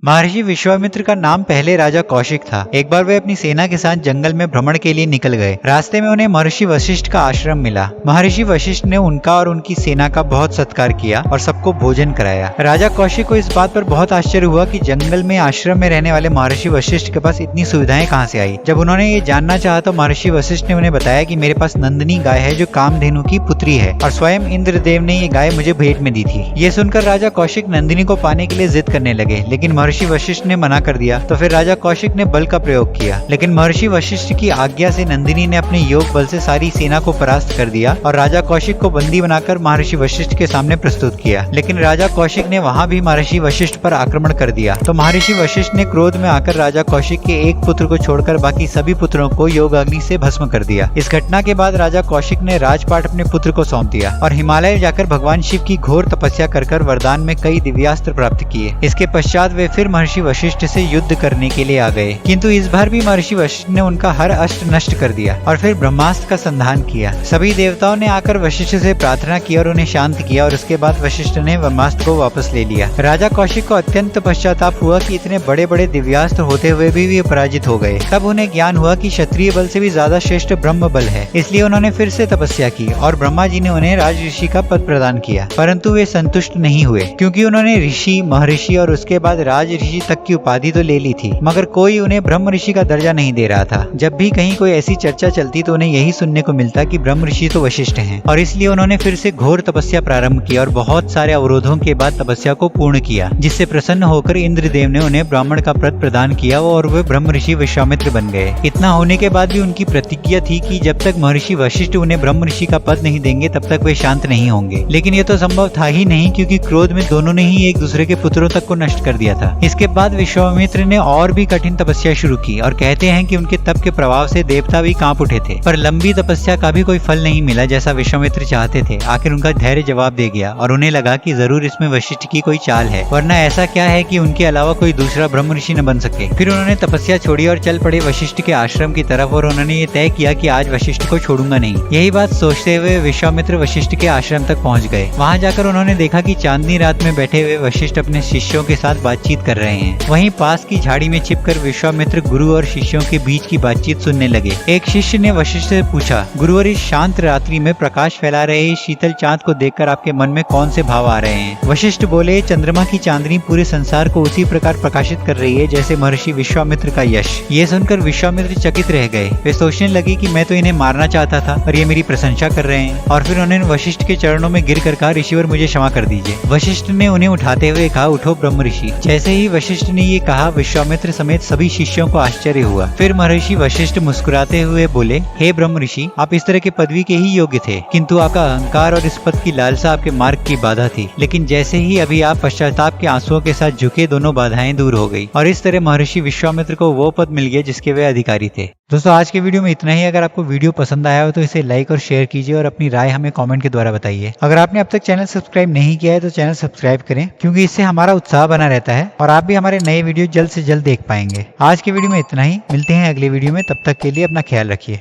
महर्षि विश्वामित्र का नाम पहले राजा कौशिक था। एक बार वे अपनी सेना के साथ जंगल में भ्रमण के लिए निकल गए। रास्ते में उन्हें महर्षि वशिष्ठ का आश्रम मिला। महर्षि वशिष्ठ ने उनका और उनकी सेना का बहुत सत्कार किया और सबको भोजन कराया। राजा कौशिक को इस बात पर बहुत आश्चर्य हुआ कि जंगल में आश्रम में रहने वाले महर्षि वशिष्ठ के पास इतनी सुविधाएं कहाँ से आई। जब उन्होंने ये जानना चाहा तो महर्षि वशिष्ठ ने उन्हें बताया कि मेरे पास नंदिनी गाय है जो कामधेनु की पुत्री है और स्वयं इंद्रदेव ने ये गाय मुझे भेंट में दी थी। ये सुनकर राजा कौशिक नंदिनी को पाने के लिए जिद करने लगे, लेकिन महर्षि वशिष्ठ ने मना कर दिया। तो फिर राजा कौशिक ने बल का प्रयोग किया, लेकिन महर्षि वशिष्ठ की आज्ञा से नंदिनी ने अपने योग बल से सारी सेना को परास्त कर दिया और राजा कौशिक को बंदी बनाकर महर्षि वशिष्ठ के सामने प्रस्तुत किया। लेकिन राजा कौशिक ने वहां भी महर्षि वशिष्ठ पर आक्रमण कर दिया। तो महर्षि वशिष्ठ ने क्रोध में आकर राजा कौशिक के एक पुत्र को छोड़कर बाकी सभी पुत्रों को योग अग्नि से भस्म कर दिया। इस घटना के बाद राजा कौशिक ने राजपाट अपने पुत्र को सौंप दिया और हिमालय जाकर भगवान शिव की घोर तपस्या कर वरदान में कई दिव्यास्त्र प्राप्त किए। इसके पश्चात वे फिर महर्षि वशिष्ठ से युद्ध करने के लिए आ गए, किंतु इस बार भी महर्षि वशिष्ठ ने उनका हर अस्त्र नष्ट कर दिया और फिर ब्रह्मास्त्र का संधान किया। सभी देवताओं ने आकर वशिष्ठ से प्रार्थना की और उन्हें शांत किया और उसके बाद वशिष्ठ ने ब्रह्मास्त्र को वापस ले लिया। राजा कौशिक को अत्यंत पश्चाताप हुआ कि इतने बड़े बड़े दिव्यास्त्र होते हुए भी वे पराजित हो गए। तब उन्हें ज्ञान हुआ कि क्षत्रिय बल से भी ज्यादा श्रेष्ठ ब्रह्म बल है। इसलिए उन्होंने फिर से तपस्या की और ब्रह्मा जी ने उन्हें राज ऋषि का पद प्रदान किया। परंतु वे संतुष्ट नहीं हुए, क्योंकि उन्होंने ऋषि, महर्षि और उसके बाद राज ऋषि तक की उपाधि तो ले ली थी, मगर कोई उन्हें ब्रह्म ऋषि का दर्जा नहीं दे रहा था। जब भी कहीं कोई ऐसी चर्चा चलती तो उन्हें यही सुनने को मिलता कि ब्रह्म ऋषि तो वशिष्ठ हैं, और इसलिए उन्होंने फिर से घोर तपस्या प्रारंभ की और बहुत सारे अवरोधों के बाद तपस्या को पूर्ण किया, जिससे प्रसन्न होकर इंद्रदेव ने उन्हें ब्राह्मण का पद प्रदान किया और वे ब्रह्म ऋषि विश्वामित्र बन गए। इतना होने के बाद भी उनकी प्रतिज्ञा थी कि जब तक महर्षि वशिष्ठ उन्हें ब्रह्म ऋषि का पद नहीं देंगे तब तक वे शांत नहीं होंगे। लेकिन ये तो संभव था ही नहीं, क्योंकि क्रोध में दोनों ने ही एक दूसरे के पुत्रों तक को नष्ट कर दिया था। इसके बाद विश्वामित्र ने और भी कठिन तपस्या शुरू की और कहते हैं कि उनके तप के प्रभाव से देवता भी कांप उठे थे, पर लंबी तपस्या का भी कोई फल नहीं मिला जैसा विश्वामित्र चाहते थे। आखिर उनका धैर्य जवाब दे गया और उन्हें लगा कि जरूर इसमें वशिष्ठ की कोई चाल है, वरना ऐसा क्या है कि उनके अलावा कोई दूसरा ब्रह्म ऋषि न बन सके। फिर उन्होंने तपस्या छोड़ी और चल पड़े वशिष्ठ के आश्रम की तरफ और उन्होंने ये तय किया कि आज वशिष्ठ को छोड़ूंगा नहीं। यही बात सोचते हुए विश्वामित्र वशिष्ठ के आश्रम तक पहुंच गए। वहां जाकर उन्होंने देखा कि चांदनी रात में बैठे हुए वशिष्ठ अपने शिष्यों के साथ बातचीत कर रहे हैं। वहीं पास की झाड़ी में छिपकर विश्वामित्र गुरु और शिष्यों के बीच की बातचीत सुनने लगे। एक शिष्य ने वशिष्ठ से पूछा, गुरुवर, इस शांत रात्रि में प्रकाश फैला रहे इस शीतल चांद को देखकर आपके मन में कौन से भाव आ रहे हैं? वशिष्ठ बोले, चंद्रमा की चांदनी पूरे संसार को उसी प्रकार प्रकाशित कर रही है जैसे महर्षि विश्वामित्र का यश। ये सुनकर विश्वामित्र चकित रह गए। वे सोचने लगे कि मैं तो इन्हें मारना चाहता था और ये मेरी प्रशंसा कर रहे हैं। और फिर उन्होंने वशिष्ठ के चरणों में गिर कर कहा, ऋषिवर, मुझे क्षमा कर दीजिए। वशिष्ठ ने उन्हें उठाते हुए कहा, उठो ब्रह्म ऋषि। जैसे ही वशिष्ठ ने ये कहा, विश्वामित्र समेत सभी शिष्यों को आश्चर्य हुआ। फिर महर्षि वशिष्ठ मुस्कुराते हुए बोले, हे ब्रह्म ऋषि, आप इस तरह के पदवी के ही योग्य थे, किंतु आपका अहंकार और इस पद की लालसा आपके मार्ग की बाधा थी। लेकिन जैसे ही अभी आप पश्चाताप के आंसुओं के साथ झुके, दोनों बाधाएं दूर हो गई और इस तरह महर्षि विश्वामित्र को वो पद मिल गया जिसके वे अधिकारी थे। दोस्तों, आज के वीडियो में इतना ही। अगर आपको वीडियो पसंद आया हो तो इसे लाइक और शेयर कीजिए और अपनी राय हमें कमेंट के द्वारा बताइए। अगर आपने अब तक चैनल सब्सक्राइब नहीं किया है तो चैनल सब्सक्राइब करें, क्योंकि इससे हमारा उत्साह बना रहता है और आप भी हमारे नए वीडियो जल्द से जल्द देख पाएंगे। आज के वीडियो में इतना ही। मिलते हैं अगले वीडियो में, तब तक के लिए अपना ख्याल रखिए।